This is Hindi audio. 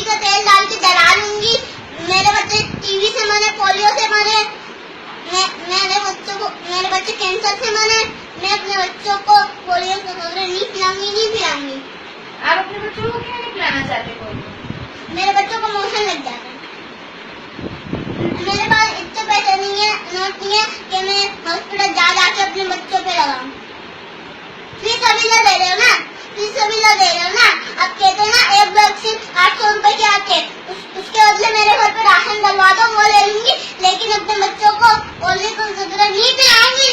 का तेल डाल के जला लूंगी। मेरे बच्चे टीवी से मरे, पोलियो से मरे, मेरे बच्चे कैंसर से मरे। मैं अपने बच्चों को पोलियो से नहीं पिलाऊंगी, नहीं पिलाऊंगी। आप अपने बच्चों को क्यों नहीं पिलाना चाहते पोलियो? मेरे बच्चों को मोशन लग जाता है। मेरे पास इतने पैसे नहीं है, नोट नहीं है कि मैं हॉस्पिटल जा जाके अपने बच्चों पे लगाऊं। फीस अभी ना दे रहे हो ना, फीस अभी ना दे रहे हो ना। अब कहते हैं ना एक वैक्सीन 800 रुपए के आते, उसके बदले मेरे घर पे राशन डलवा दो, वो ले लूंगी, लेकिन अपने बच्चों को पोलियो को नहीं पिलाऊंगी।